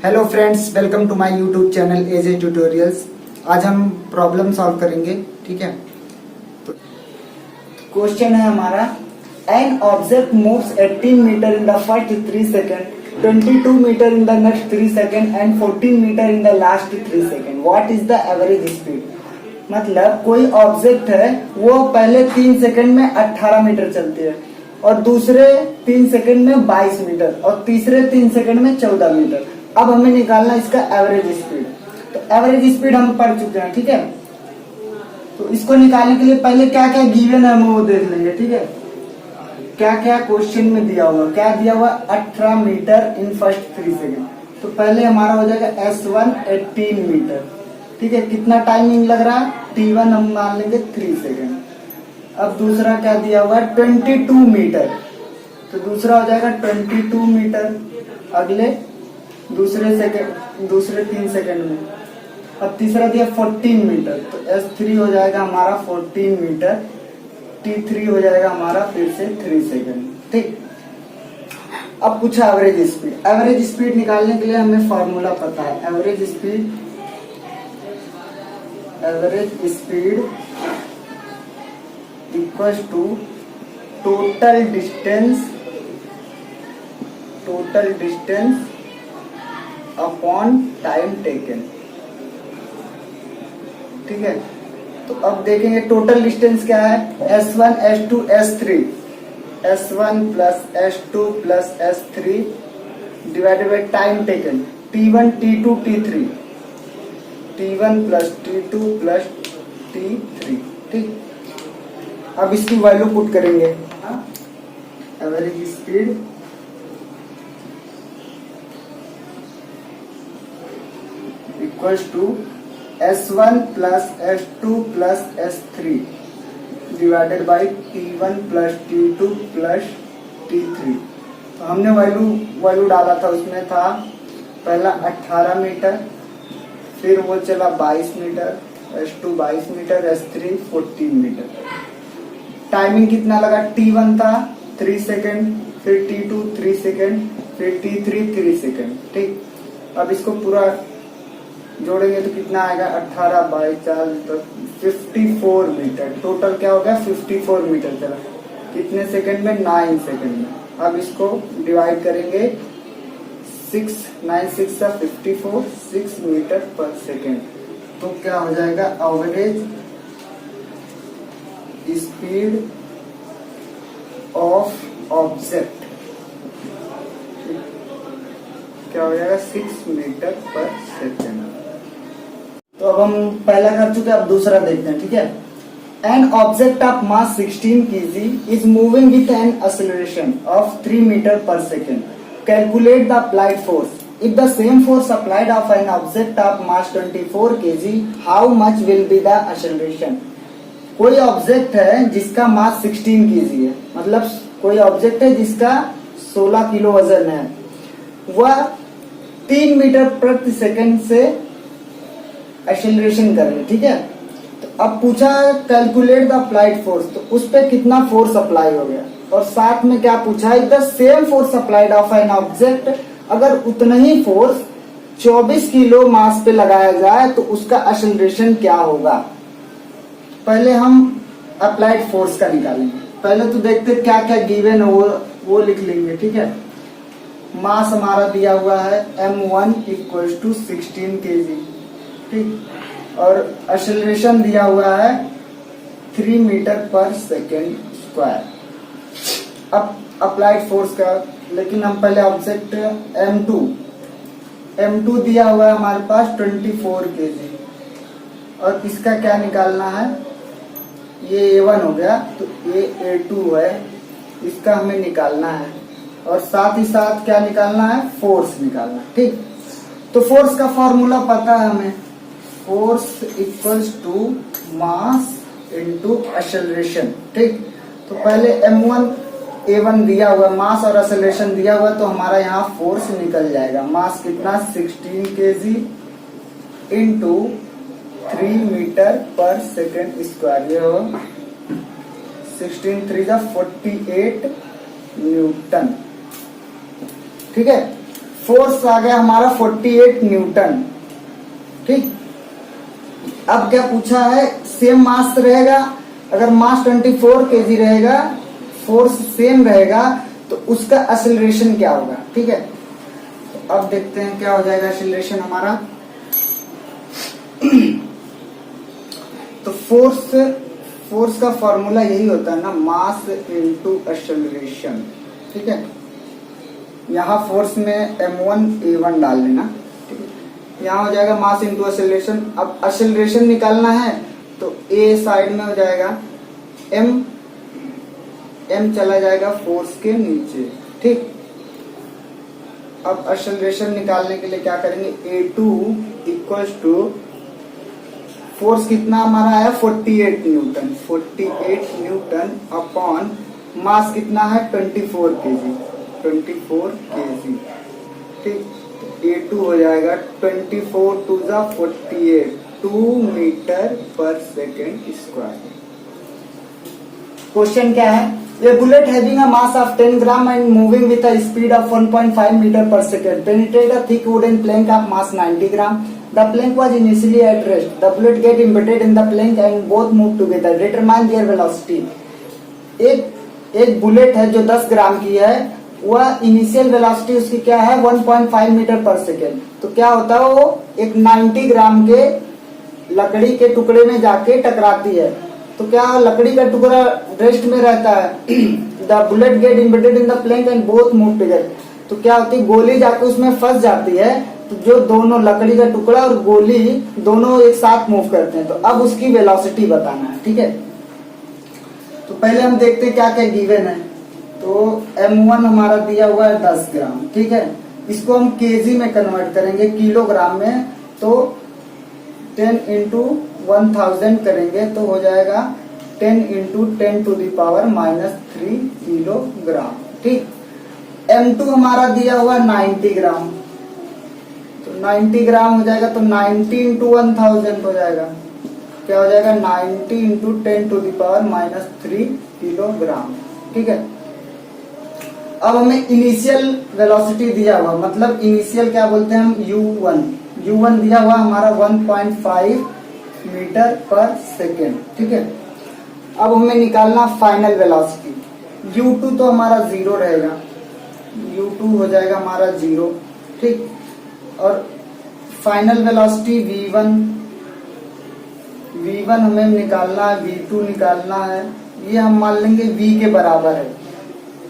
Hello friends, welcome to my YouTube channel AJ tutorials. आज हम problem solve करेंगे, ठीक है। तो क्वेश्चन है हमारा, an object moves 18 metre in the first 3 second, 22 metre in the next 3 second and 14 metre in the last 3 second. What is the average speed? मतलब कोई ऑब्जेक्ट है, वो पहले 3 सेकंड में 18 मीटर चलती है और दूसरे 3 सेकंड में 22 मीटर और तीसरे 3 सेकंड में 14 मीटर। अब हमें निकालना इसका एवरेज स्पीड। तो एवरेज स्पीड हम पढ़ चुके हैं, ठीक है। तो इसको निकालने के लिए पहले क्या क्या गिवन है हम वो देख लेंगे, ठीक है। क्या क्या क्वेश्चन में दिया हुआ, क्या दिया हुआ? 18 मीटर इन फर्स्ट 3 सेकंड। तो पहले हमारा हो जाएगा S1 18 मीटर, ठीक है। कितना टाइमिंग लग रहा है? T1 हम मान लेंगे 3 सेकंड। अब दूसरा क्या दिया हुआ है? 22 मीटर। तो दूसरा हो जाएगा 22 मीटर अगले दूसरे 3 सेकंड में। अब तीसरा दिया 14 मीटर, तो S3 हो जाएगा हमारा 14 मीटर, T3 हो जाएगा हमारा फिर से 3 सेकंड, ठीक। अब पूछा एवरेज स्पीड। एवरेज स्पीड निकालने के लिए हमें फॉर्मूला पता है। Average speed equals to total distance upon time taken, ठीक है। तो अब देखेंगे टोटल डिस्टेंस क्या है? S1 S2 S3, S1 plus S2 plus S3 divided by time taken T1 T2 T3, T1 plus T2 plus T3, ठीक। अब इसकी वैल्यू पुट करेंगे। Average speed equals to S1 plus S2 plus S3 divided by T1 plus T2 plus T3। तो हमने value डाला था, उसमें था पहला 18 मीटर, फिर वो चला 22 metre, S2 22 metre, S3 14 metre. Timing कितना लगा? T1 था 3 सेकेंड, फिर T2 3 सेकेंड, फिर T3 3 सेकेंड, ठीक। अब इसको पूरा जोड़ेंगे तो कितना आएगा? 18 बाई 4 तो 54 मीटर। टोटल क्या हो गया? 54 मीटर चला। कितने सेकंड में? 9 सेकंड में। अब इसको डिवाइड करेंगे 6 9 6 54 6 मीटर पर सेकंड। तो क्या हो जाएगा? एवरेज स्पीड ऑफ ऑब्जेक्ट क्या हो जाएगा? 6 मीटर पर सेकंड। तो अब हम पहला कर चुके, अब दूसरा देखते हैं, ठीक है। An object of mass 16 kg is moving with an acceleration of 3 metre पर second. Calculate the applied force. If the same force applied of an object of mass 24 kg, how much will be the acceleration? कोई object है जिसका मास 16 kg है, मतलब कोई object है जिसका 16 kilo वजन है, वह 3 मीटर प्रति सेकंड से एक्सेलरेशन कर रहे, ठीक है। तो अब पूछा कैलकुलेट द अप्लाइड फोर्स, तो उस पे कितना फोर्स अप्लाई हो गया, और साथ में क्या पूछा है? The same force applied of an object, अगर उतना ही फोर्स 24 किलो मास पे लगाया जाए तो उसका एक्सेलरेशन क्या होगा। पहले हम अप्लाइड फोर्स का निकालेंगे। पहले तो देखते क्या क्या गिवन है वो लिख लेंगे, ठीक है। मास हमारा दिया हुआ है M1 इक्वल टू 16 kg, ठीक। और एक्सेलरेशन दिया हुआ है 3 मीटर पर सेकेंड स्क्वायर। अब अप्लाइड फोर्स का, लेकिन हम पहले ऑब्जेक्ट M2 दिया हुआ है हमारे पास 24 kg, और इसका क्या निकालना है? ये A1 हो गया, तो ये A2 है, इसका हमें निकालना है। और साथ ही साथ क्या निकालना है? फोर्स निकालना है, ठीक। तो फोर्स का फॉर्मूला पता है हमें। Force equals to mass into acceleration, ठीक। तो पहले M1 A1 दिया हुआ, मास और एक्सेलरेशन दिया हुआ, तो हमारा यहाँ फोर्स निकल जाएगा। मास कितना? 16 kg इनटू 3 मीटर पर सेकेंड स्क्वायर। ये हो 16 3 48 न्यूटन, ठीक है। फोर्स आ गया हमारा 48 न्यूटन। ठीक, अब क्या पूछा है, सेम मास रहेगा, अगर मास 24 केजी रहेगा, फोर्स सेम रहेगा, तो उसका एक्सेलरेशन क्या होगा। ठीक है, तो अब देखते हैं क्या हो जाएगा एक्सेलरेशन हमारा। तो फोर्स का फॉर्मूला यही होता है ना, मास इनटू एक्सेलरेशन। ठीक है, यहाँ फोर्स में m1 a1 डाल लेना। ठीक है, यहाँ हो जाएगा मास इनटू एक्सेलरेशन। अब एक्सेलरेशन निकालना है तो a साइड में हो जाएगा m चला जाएगा फोर्स के नीचे। ठीक, अब एक्सेलरेशन निकालने के लिए क्या करेंगे, a2 इक्वल्स टू फोर्स कितना हमारा आया 48 न्यूटन, 48 न्यूटन अपॉन मास कितना है 24 केजी, 24 केजी। ठीक, A2 हो जाएगा 24 टू ज़ा 48, 2 मीटर पर सेकेंड स्क्वायर। क्वेश्चन क्या है, A bullet having a mass of 10 gram and moving with a speed of 1.5 meter per second penetrated a thick wooden plank of mass 90 gram. The plank was initially at rest. The bullet get embedded in the plank and both move together. Determine their velocity. एक bullet है जो 10 ग्राम की है, वह initial velocity उसकी क्या है 1.5 metre पर सेकेंड। तो क्या होता है, वो एक 90 ग्राम के लकड़ी के टुकड़े में जाके टकराती है। तो क्या लकड़ी का टुकड़ा रेस्ट में रहता है। The bullet get embedded in the plank and both move together. तो क्या होती है, गोली जाके उसमें फंस जाती है, तो जो दोनों लकड़ी का टुकड़ा और गोली दोनों एक साथ मूव करते हैं। तो अब उसकी वेलोसिटी बताना है। ठीक है, तो पहले हम देखते हैं क्या क्या गिवन है। तो m1 हमारा दिया हुआ है 10 ग्राम। ठीक है, इसको हम केजी में कन्वर्ट करेंगे, किलोग्राम में। तो 10 इंटू 1000 करेंगे तो हो जाएगा 10 into 10 to the power -3 kilogram. ठीक, m2 हमारा दिया हुआ 90 ग्राम, तो 90 ग्राम हो जाएगा, तो 90 इंटू 1000 हो जाएगा, क्या हो जाएगा 90 into 10 to the power -3 kilogram. ठीक है, अब हमें इनिशियल वेलोसिटी दिया हुआ, मतलब इनिशियल क्या बोलते हैं हम, u1 दिया हुआ हमारा 1.5 मीटर पर सेकेंड। ठीक है, अब हमें निकालना फाइनल वेलोसिटी। u2 तो हमारा 0 रहेगा, u2 हो जाएगा हमारा 0। ठीक, और फाइनल वेलोसिटी v1 हमें निकालना है, v2 निकालना है। ये हम मान लेंगे v के बराबर है,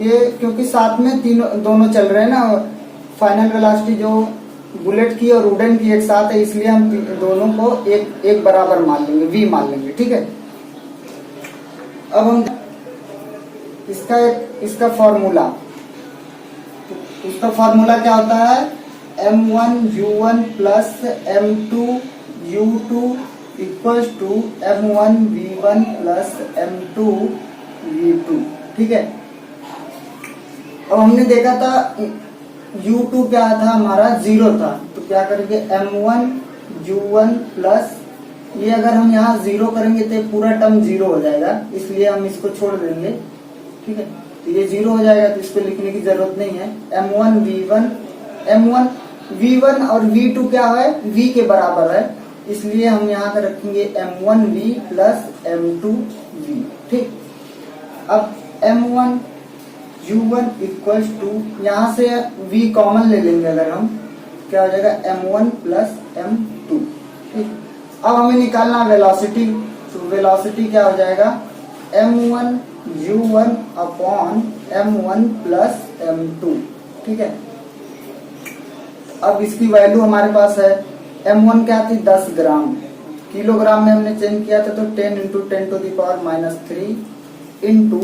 ये क्योंकि साथ में दोनों चल रहे हैं ना, फाइनल वेलोसिटी जो बुलेट की और वुडन की एक साथ है, इसलिए हम दोनों को एक बराबर मान लेंगे, v मान लेंगे। ठीक है, अब हम इसका फॉर्मूला, उसका फॉर्मूला क्या होता है, m1 u1 plus m2 u2 equals to m1 v1 plus m2 v2। ठीक है, अब हमने देखा था u2 क्या था हमारा 0 था, तो क्या करेंगे m1 u1 प्लस, ये अगर हम यहाँ 0 करेंगे तो पूरा टर्म 0 हो जाएगा, इसलिए हम इसको छोड़ देंगे। ठीक है, तो ये 0 हो जाएगा, तो इसको लिखने की जरूरत नहीं है। m1 v1 और v2 क्या है, v के बराबर है, इसलिए हम यहाँ पर रखेंगे m1v प्लस m2v। ठीक, अब m1 u1 इक्वल्स टू, यहाँ से v कॉमन ले लेंगे अगर हम, क्या हो जाएगा m1 प्लस m2। ठीक, अब हमें निकालना वेलोसिटी, तो वेलोसिटी क्या हो जाएगा m1 u1 upon m1 plus m2। ठीक है, अब इसकी वैल्यू हमारे पास है, m1 क्या थी 10 ग्राम, किलोग्राम में हमने चेंज किया था, तो 10 into 10 to the power -3 into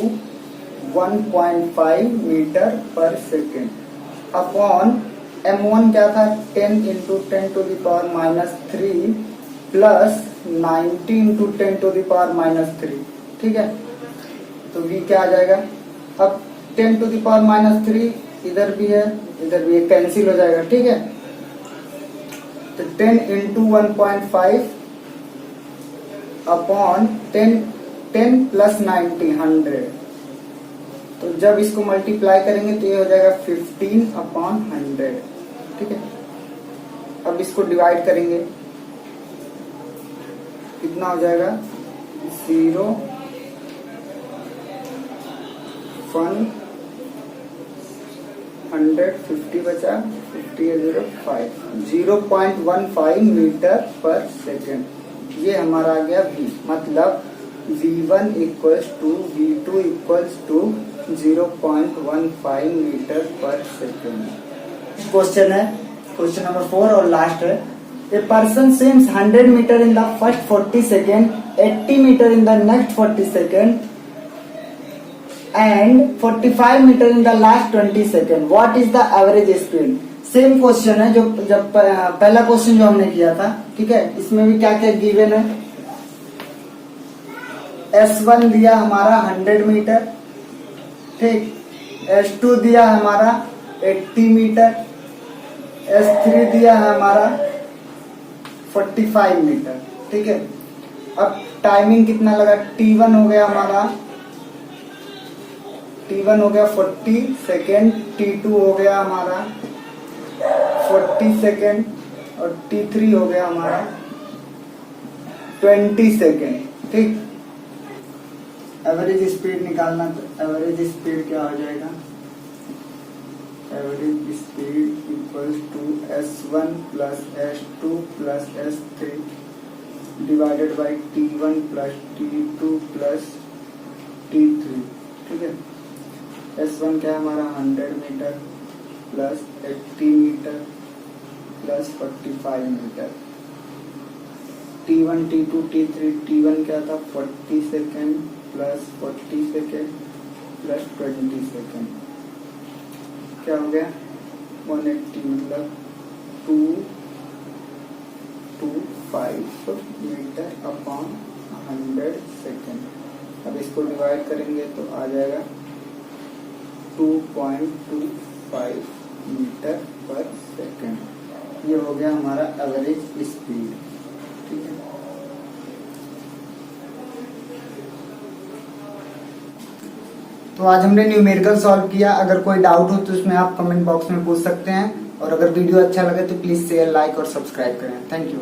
1.5 metre पर सेकेंड अपॉन m1 क्या था 10 into 10 to the power -3 plus 90 into 10 to the power -3। ठीक है, तो v क्या आ जाएगा, अब 10 टू दी पावर -3 इधर भी है, इधर भी कैंसिल हो जाएगा। ठीक है, तो 10 इंटू 1.5 अपॉन 10 प्लस 90 100, तो जब इसको मल्टीप्लाई करेंगे तो ये हो जाएगा 15 अपॉन 100। ठीक है। अब इसको डिवाइड करेंगे, कितना हो जाएगा 0 150 बचा 50 0 5 0.15 मीटर पर सेकेंड। ये हमारा आ गया v, मतलब v1 equals to v2 equals to 0.15 metre पर सेकेंड। क्वेश्चन है क्वेश्चन नंबर 4 और लास्ट है। A person swims 100 meter in the first 40 second, 80 meter in the next 40 second, and 45 meter in the last 20 second. What is the average speed? Same question है जो जब पहला question जो हमने किया था, ठीक है। इसमें भी क्या क्या गिवन है, S1 दिया हमारा 100 मीटर, ठीक, S2 दिया हमारा 80 मीटर, S3 दिया है हमारा 45 मीटर, ठीक है। अब टाइमिंग कितना लगा, T1 हो गया हमारा, T1 हो गया 40 सेकेंड, T2 हो गया हमारा 40 सेकेंड और T3 हो गया हमारा 20 सेकेंड, ठीक। एवरेज स्पीड निकालना, तो एवरेज स्पीड क्या हो जाएगा, average speed equals to S1 plus S2 plus S3 divided by T1 plus T2 plus T3, ठीक है। S1 क्या है हमारा 100 metre plus 80 metre plus 45 metre, T1 T2 T3, T1 क्या था 40 second plus 40 second plus 20 second, क्या हो गया 180, मतलब 225 मीटर अपॉन 100 सेकेंड। अब इसको डिवाइड करेंगे तो आ जाएगा 2.25 मीटर पर सेकेंड। ये हो गया हमारा एवरेज स्पीड, ठीक है। तो आज हमने न्यूमेरिकल सॉल्व किया। अगर कोई डाउट हो तो उसमें आप कमेंट बॉक्स में पूछ सकते हैं, और अगर वीडियो अच्छा लगे तो प्लीज शेयर, लाइक और सब्सक्राइब करें। Thank you.